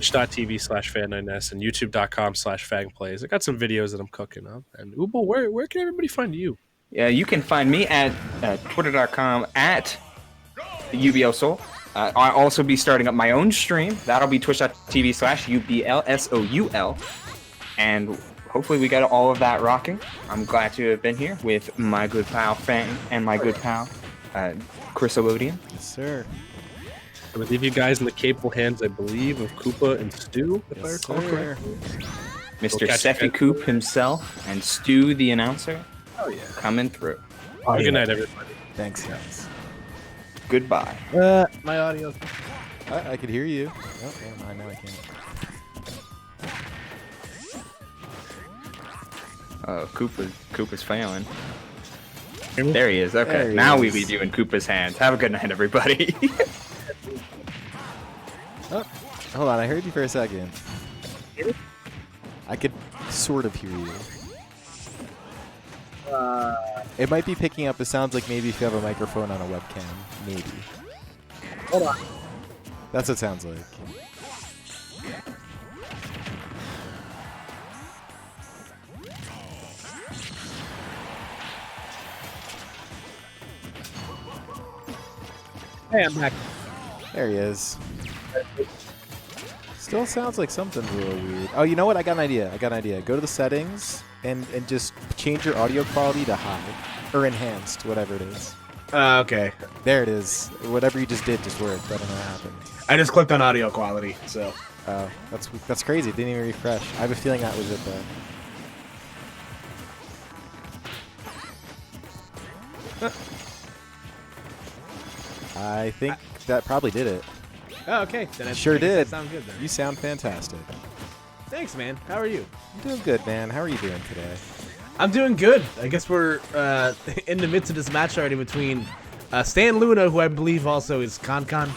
twitch.tv/fan9s and youtube.com/fangplays. I got some videos that I'm cooking up. And Ubo, where can everybody find you? Yeah, you can find me at twitter.com at UBLSoul. I'll also be starting up my own stream. That'll be twitch.tv/UBLSOUL. And hopefully we got all of that rocking. I'm glad to have been here with my good pal Fang and my good pal Chris Elodian. Yes, sir. I'm going to leave you guys in the capable hands, I believe, of Koopa and Stu, if I recall correctly. Mr. Seffi Coop himself and Stu the announcer. Oh, yeah. Coming through. Good night, everybody. Thanks, guys. Goodbye. My audio. I could hear you. Oh, never mind. Now I can't. Koopa's failing. There he is. Okay, we leave you in Koopa's hands. Have a good night, everybody. Oh, hold on. I heard you for a second. I could sort of hear you. It might be picking up. It sounds like maybe if you have a microphone on a webcam. Maybe. Hold on. That's what it sounds like. Hey, I'm back. There he is. Still sounds like something's really weird. Oh, you know what? I got an idea. Go to the settings and just change your audio quality to high or enhanced, whatever it is. Okay. There it is. Whatever you just did just worked. I don't know what happened. I just clicked on audio quality, so. Oh, that's crazy. It didn't even refresh. I have a feeling that was it though. I think that probably did it. Oh, okay. Then I Sure did. Sound good then. You sound fantastic. Thanks, man. How are you? I'm doing good, man. How are you doing today? I'm doing good. I guess we're in the midst of this match already between StanLoona, who I believe also is ConCon.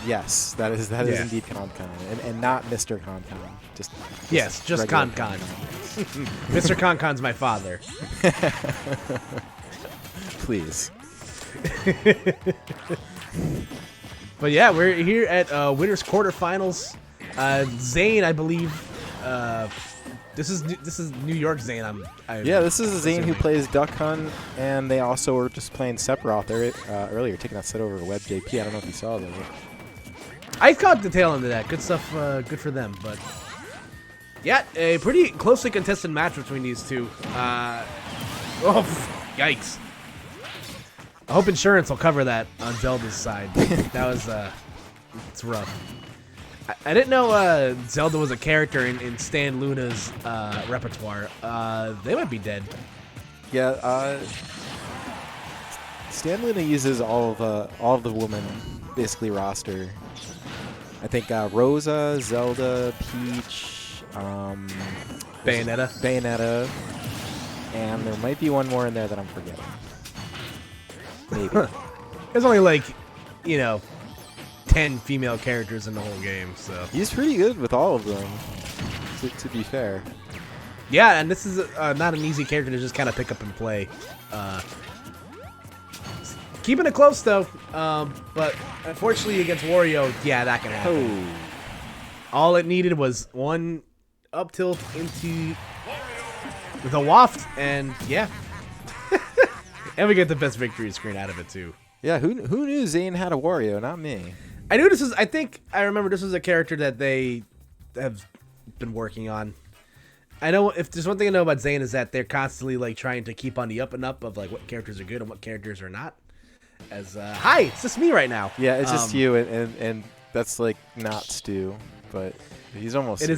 Yes, that is indeed ConCon, and not Mr. ConCon. Just ConCon. Mr. ConCon's my father. Please. But yeah, we're here at winners quarterfinals. Zane, I believe. This is New York Zane. Yeah, this is Zane who plays Duck Hunt, and they also were just playing Sephiroth earlier, taking that set over to WebJP. I don't know if you saw that. I caught the tail end of that. Good stuff. Good for them. But yeah, a pretty closely contested match between these two. Yikes! I hope insurance will cover that on Zelda's side. That was it's rough. I didn't know Zelda was a character in StanLoona's repertoire. They might be dead. Yeah, StanLoona uses all of the women basically roster. I think Rosa, Zelda, Peach, Bayonetta, and there might be one more in there that I'm forgetting. Maybe. There's only like, 10 female characters in the whole game, so. He's pretty good with all of them, to be fair. Yeah, and this is not an easy character to just kind of pick up and play. Keeping it close, though, but unfortunately against Wario, yeah, that can happen. Oh. All it needed was one up tilt into the waft, and yeah. And we get the best victory screen out of it, too. Yeah, who knew Zane had a Wario? Not me. I knew this was, I remember this was a character that they have been working on. I know, if there's one thing I know about Zane is that they're constantly, like, trying to keep on the up and up of, like, what characters are good and what characters are not. As, hi, it's just me right now. Yeah, it's just you, and that's, like, not Stu, but he's almost It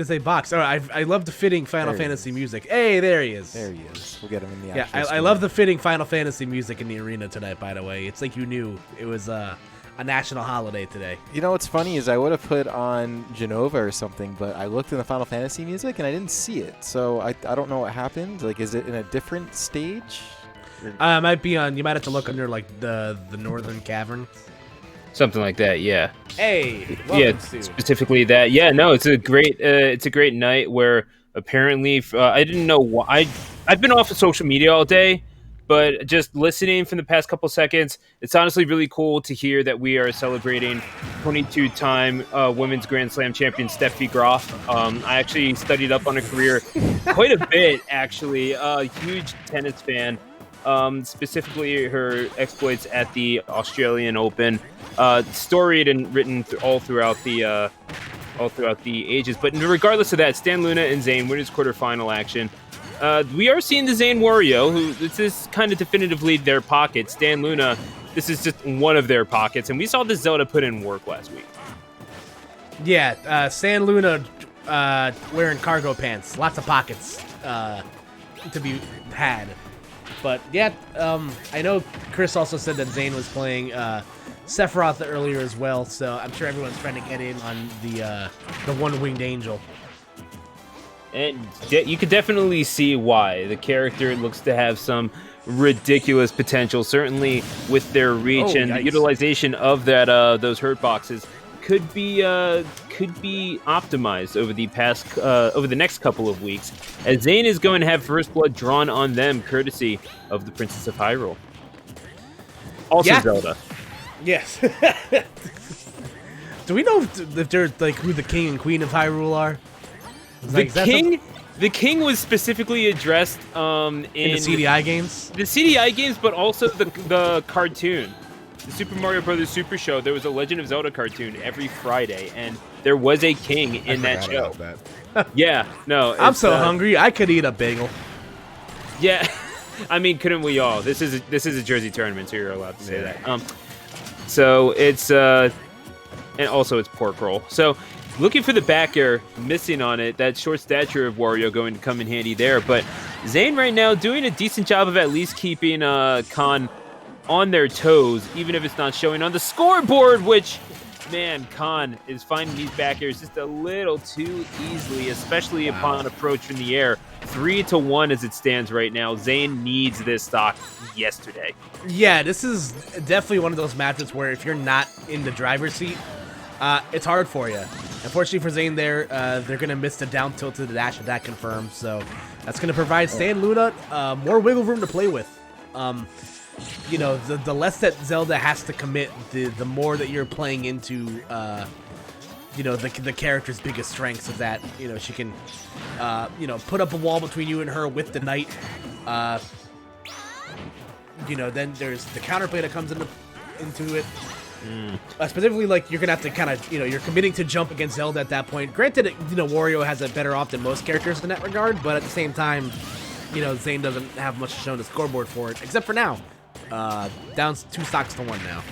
is a box. All right, I love the fitting Final Fantasy music. Hey, there he is. There he is. We'll get him in the Yeah, I love the fitting Final Fantasy music in the arena tonight, by the way. It's like you knew it was a national holiday today. You know what's funny is I would have put on Genova or something, but I looked in the Final Fantasy music and I didn't see it. So I don't know what happened. Like, is it in a different stage? It might be on. You might have to look under like the Northern Cavern. Something like that, yeah. Hey, yeah, Stu. Specifically that. Yeah, no, it's a great night where apparently I didn't know why. I've been off of social media all day, But just listening from the past couple seconds, it's honestly really cool to hear that we are celebrating 22-time Women's Grand Slam champion Steffi Graf. I actually studied up on her career quite a bit, actually. A huge tennis fan, specifically her exploits at the Australian Open. Storied and written all throughout the ages. But regardless of that, StanLoona and Zane winners quarterfinal action. We are seeing the Zane Wario, who this is kind of definitively their pocket. StanLoona, this is just one of their pockets, and we saw the Zelda put in work last week. Yeah, StanLoona wearing cargo pants, lots of pockets to be had. But yeah, I know Chris also said that Zane was playing Sephiroth earlier as well, so I'm sure everyone's trying to get in on the one-winged angel. And you could definitely see why. The character looks to have some ridiculous potential, certainly with their reach and the utilization of that those hurt boxes could be optimized over the next couple of weeks, as Zane is going to have first blood drawn on them courtesy of the Princess of Hyrule. Also Zelda. Yes. Do we know if they're like who the king and queen of Hyrule are? The king was specifically addressed in the CDI games. The CDI games, but also the cartoon, the Super Mario Brothers Super Show. There was a Legend of Zelda cartoon every Friday, and there was a king in that show. Yeah, no, I'm so hungry. I could eat a bagel. Yeah, I mean, couldn't we all? This is a Jersey tournament, so you're allowed to say that. So it's and also it's pork roll. So. Looking for the back air, missing on it. That short stature of Wario going to come in handy there. But Zane right now doing a decent job of at least keeping Khan on their toes, even if it's not showing on the scoreboard, which, man, Khan is finding these back airs just a little too easily, especially upon approach from the air. 3-1 as it stands right now. Zane needs this stock yesterday. Yeah, this is definitely one of those matches where if you're not in the driver's seat, it's hard for you. Unfortunately for Zane there, they're going to miss the down tilt to the dash attack confirmed, so that's going to provide StanLoona more wiggle room to play with. You know, the less that Zelda has to commit, the more that you're playing into, you know, the character's biggest strengths of that. You know, she can, you know, put up a wall between you and her with the knight. You know, then there's the counterplay that comes into it. Specifically, like, you're going to have to kind of, you know, you're committing to jump against Zelda at that point. Granted, you know, Wario has it better off than most characters in that regard, but at the same time, you know, Zane doesn't have much to show on the scoreboard for it, except for now. Down 2 stocks to 1 now.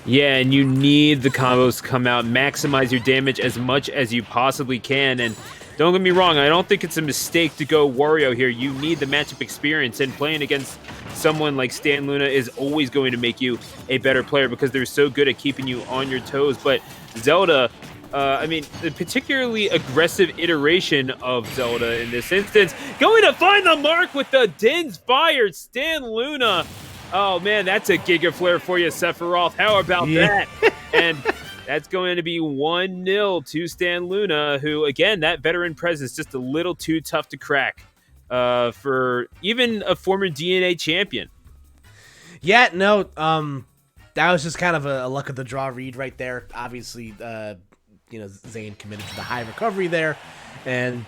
Yeah, and you need the combos to come out, maximize your damage as much as you possibly can, and don't get me wrong, I don't think it's a mistake to go Wario here. You need the matchup experience, and playing against someone like StanLoona is always going to make you a better player because they're so good at keeping you on your toes. But Zelda, I mean, the particularly aggressive iteration of Zelda in this instance, going to find the mark with the Din's Fire, StanLoona. Oh, man, that's a Giga Flare for you, Sephiroth. How about that? And that's going to be 1-0 to StanLoona, who, again, that veteran presence just a little too tough to crack for even a former DNA champion. Yeah, no, that was just kind of a luck of the draw read right there. Obviously, you know, Zane committed to the high recovery there, and,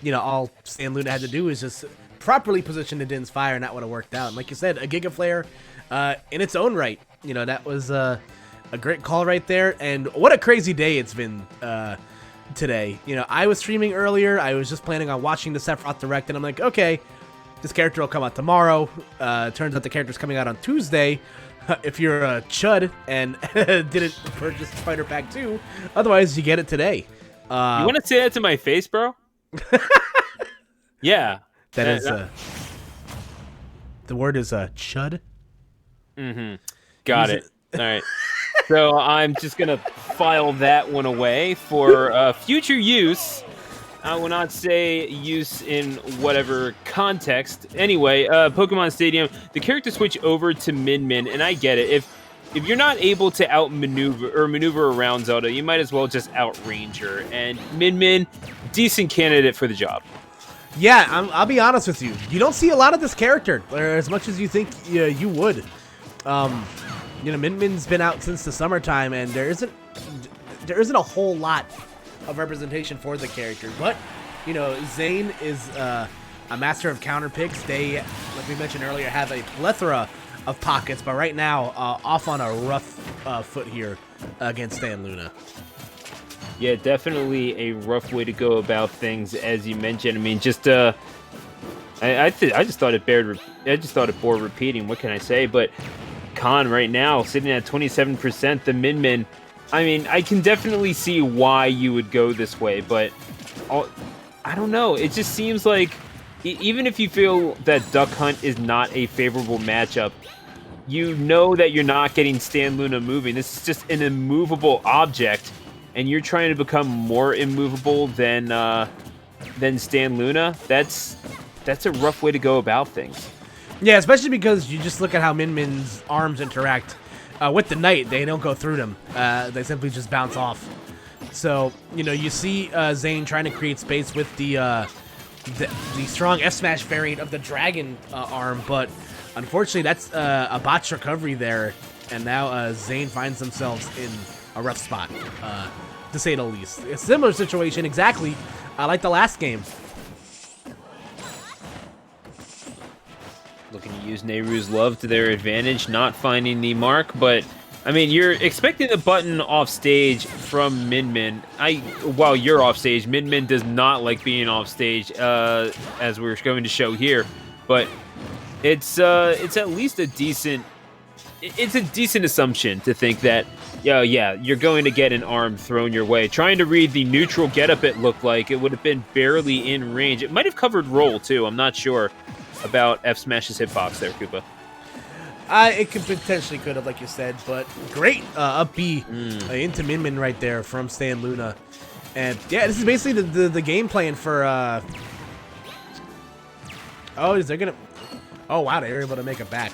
you know, all StanLoona had to do is just properly position the Din's Fire, and that would have worked out. And like you said, a Giga Flare in its own right. You know, that was a great call right there, and what a crazy day it's been today. You know, I was streaming earlier. I was just planning on watching the Sephiroth Direct, and I'm like, okay, this character will come out tomorrow. Turns out the character's coming out on Tuesday. If you're a chud and didn't purchase Spider Pack 2, otherwise you get it today. You want to say that to my face, bro? Yeah. That is the word is chud. Mm-hmm. Got it. All right. So I'm just gonna file that one away for future use. I will not say use in whatever context. Anyway, Pokemon Stadium, the character switch over to Min Min, and I get it. If you're not able to maneuver around Zelda, you might as well just outrange her. And Min Min, decent candidate for the job. Yeah, I'll be honest with you. You don't see a lot of this character, or as much as you think you would. You know, Min Min's been out since the summertime, and there isn't a whole lot of representation for the character. But you know, Zane is a master of counter picks. They, like we mentioned earlier, have a plethora of pockets, but right now off on a rough foot here against StanLoona. Yeah, definitely a rough way to go about things, as you mentioned. I mean, just I just thought it bore repeating. What can I say? But Khan right now sitting at 27%. The Min. I mean, I can definitely see why you would go this way, but I don't know. It just seems like even if you feel that Duck Hunt is not a favorable matchup, you know that you're not getting StanLoona moving. This is just an immovable object, and you're trying to become more immovable than StanLoona. That's a rough way to go about things. Yeah, especially because you just look at how Min Min's arms interact with the Knight. They don't go through them. They simply just bounce off. So, you know, you see Zane trying to create space with the strong F-Smash variant of the Dragon arm, but unfortunately that's a botch recovery there, and now Zane finds themselves in a rough spot, to say the least. A similar situation exactly like the last game. Looking to use Nehru's love to their advantage, not finding the mark, but I mean, you're expecting the button off stage from Min Min. While you're off stage, Min Min does not like being off stage, as we're going to show here. But it's at least a decent assumption to think that, yeah, you're going to get an arm thrown your way. Trying to read the neutral getup, it looked like it would have been barely in range. It might have covered roll too. I'm not sure about F Smash's hitbox there, Koopa. It could have, like you said, but great up B into Min Min right there from StanLoona. And yeah, this is basically the game plan for oh, is there gonna, oh wow, they were able to make it back.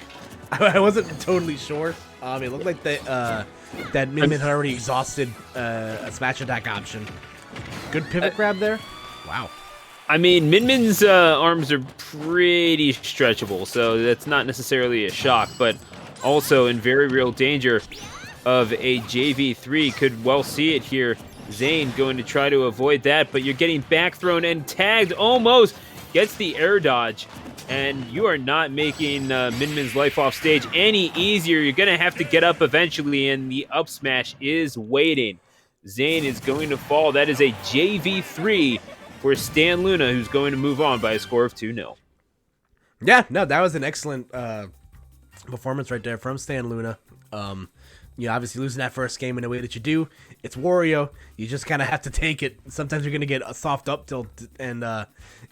I wasn't totally sure. It looked like that Min Min had already exhausted a smash attack option. Good pivot grab there. Wow. I mean, Min Min's arms are pretty stretchable, so that's not necessarily a shock, but also in very real danger of a JV3. Could well see it here. Zane going to try to avoid that, but you're getting back thrown and tagged almost. Gets the air dodge, and you are not making Min Min's life off stage any easier. You're going to have to get up eventually, and the up smash is waiting. Zane is going to fall. That is a JV3 for StanLoona, who's going to move on by a score of 2-0. Yeah, no, that was an excellent performance right there from StanLoona. You know, obviously losing that first game in the way that you do, it's Wario. You just kind of have to take it. Sometimes you're going to get a soft up tilt and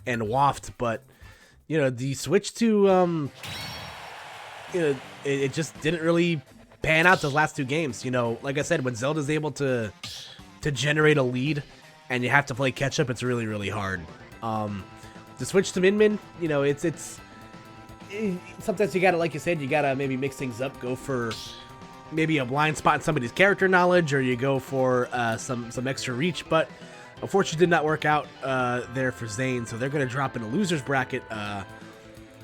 waft, but you know, the switch to you know, it just didn't really pan out those last two games. You know, like I said, when Zelda's able to generate a lead and you have to play catch up, it's really, really hard. The switch to Min Min, you know, it's sometimes you gotta, like you said, you gotta maybe mix things up, go for maybe a blind spot in somebody's character knowledge, or you go for some extra reach, but unfortunately did not work out there for Zane, so they're gonna drop in a loser's bracket.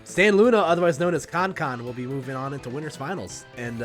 StanLoona, otherwise known as Con, will be moving on into winners finals, and